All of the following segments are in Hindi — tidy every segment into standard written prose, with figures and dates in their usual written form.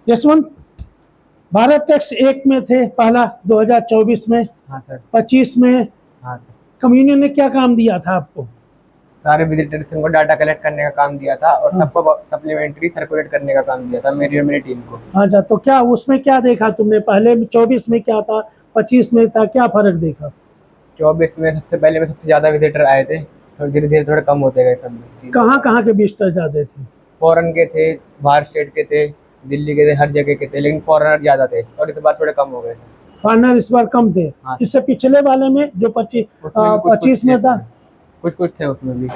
यशवंत, भारत टैक्स एक में थे पहला 2024 में। हाँ सर। 25 में हाँ सर। कम्युनियन ने क्या काम दिया था आपको? सारे विजिटर्स को डाटा कलेक्ट करने का काम दिया था और हाँ। सबको सप्लीमेंट्री सर्कुलेट करने का काम दिया था मेरी और मेरी टीम को। अच्छा, तो क्या उसमें क्या देखा तुमने? पहले 24 में क्या था, 25 में था, क्या फर्क देखा? 24 में सबसे पहले में सबसे ज्यादा विजिटर आए थे, थोड़ी धीरे धीरे थोड़े कम होते गए सब। कहाँ कहाँ के विजिटर ज्यादा थे? फॉरेन के थे, बाहर स्टेट के थे, दिल्ली के थे, हर जगह के थे, लेकिन फॉरेनर ज्यादा थे और इस बार थोड़े कम हो गए थे। फॉरनर इस बार कम थे। हाँ। इससे पिछले वाले में जो 25 में था, कुछ थे उसमें भी।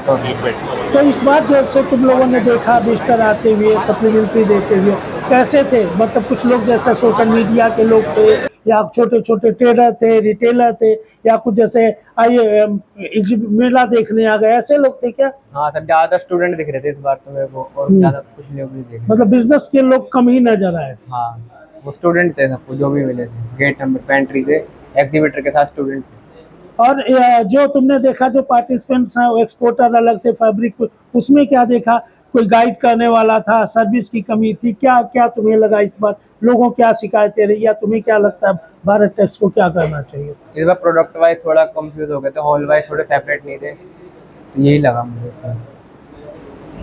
तो इस बार जैसे तुम लोगों ने देखा विजिटर आते हुए सप्लीमेंट्री देते हुए, कैसे थे? मतलब कुछ लोग जैसे सोशल मीडिया के लोग थे, या छोटे छोटे ट्रेडर थे, रिटेलर थे, या कुछ जैसे आइए मेला देखने आ गए, ऐसे लोग थे क्या? हाँ सर, ज्यादा स्टूडेंट दिख रहे थे इस बार तो मेरे को, और ज्यादा कुछ लोग नहीं देखे। मतलब बिजनेस के लोग कम ही नजर आए। हाँ, वो स्टूडेंट थे सबको जो भी मिले थे, गेट नंबर पे एंट्री थे, एग्जीबिटर के साथ स्टूडेंट थे। और जो तुमने देखा जो पार्टिसिपेंट्स हैं वो एक्सपोर्टर अलग थे, फैब्रिक, उसमें क्या देखा? कोई गाइड करने वाला था, सर्विस की कमी थी, क्या क्या तुम्हें लगा इस बार? लोगों क्या शिकायतें रही, या तुम्हें क्या लगता है भारत टैक्स को क्या करना चाहिए? इस बार प्रोडक्ट वाइज थोड़ा कंफ्यूज हो गए थे, हॉल वाइज थोड़े सेपरेट नहीं थे, तो यही लगा मुझे।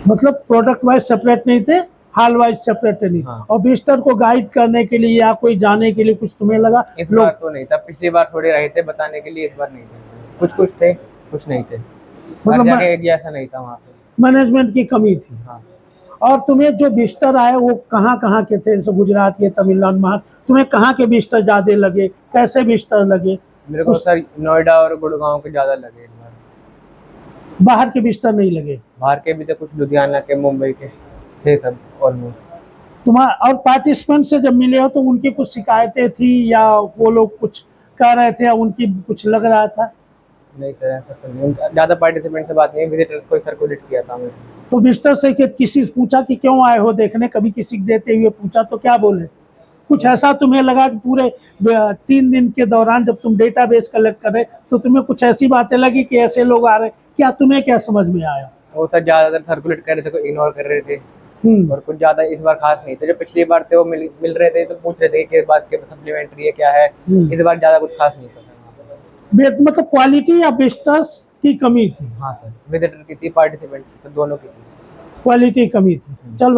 मतलब प्रोडक्ट वाइज सेपरेट नहीं थे, हॉल वाइज सेपरेट नहीं। हाँ। और विजिटर को गाइड करने के लिए या कोई जाने के लिए कुछ तुम्हें लगा? इस बार तो नहीं था, पिछली बार थोड़े रहे थे बताने के लिए, इस बार नहीं थे। कुछ कुछ थे, कुछ नहीं थे। मतलब जगह एक जैसा नहीं था वहाँ पे। मैनेजमेंट की कमी थी। हाँ। और तुम्हें जो विजिटर आए वो कहाँ कहाँ के थे? जैसे गुजरात के, तमिलनाडु, महाराष्ट्र, तुम्हें कहाँ के विजिटर ज्यादा लगे? कैसे विजिटर लगे? मेरे को सर नोएडा और गुड़गांव के ज्यादा लगे इस बार। बाहर के विजिटर नहीं लगे? बाहर के भी थे, कुछ लुधियाना के, मुंबई के थे सब ऑलमोस्ट। तुम्हारा और पार्टिसिपेंट से जब मिले हो तो उनकी कुछ शिकायतें थी, या वो लोग कुछ कह रहे थे, या उनकी कुछ लग रहा था? नहीं सर, ऐसा तो नहीं, ज्यादा पार्टिसिपेंट से बात नहीं, विजिटर्स को सर्कुलेट किया था मैंने। तो विजिटर से किसी से पूछा कि क्यों आए हो देखने? कभी किसी को देते हुए पूछा तो क्या बोले? कुछ ऐसा तुम्हें लगा कि पूरे 3 दिन के दौरान जब तुम डेटाबेस कलेक्ट कर रहे तो तुम्हें कुछ ऐसी बातें लगी कि ऐसे लोग आ रहे? क्या तुम्हें क्या समझ में आया? वो सर ज्यादातर सर्कुलेट कर रहे थे, कोई इग्नोर कर रहे थे, और कुछ ज्यादा इस बार खास नहीं थे। जो पिछली बार थे वो मिल रहे थे तो पूछ रहे थे कि किस बात के सप्लीमेंट्री है, क्या है। इस बार ज्यादा कुछ खास नहीं था। मतलब क्वालिटी या विजिटर्स की कमी थी? हाँ सर, विजिटर की थी, पार्टिसिपेंट दोनों की थी। क्वालिटी कमी थी। चलो।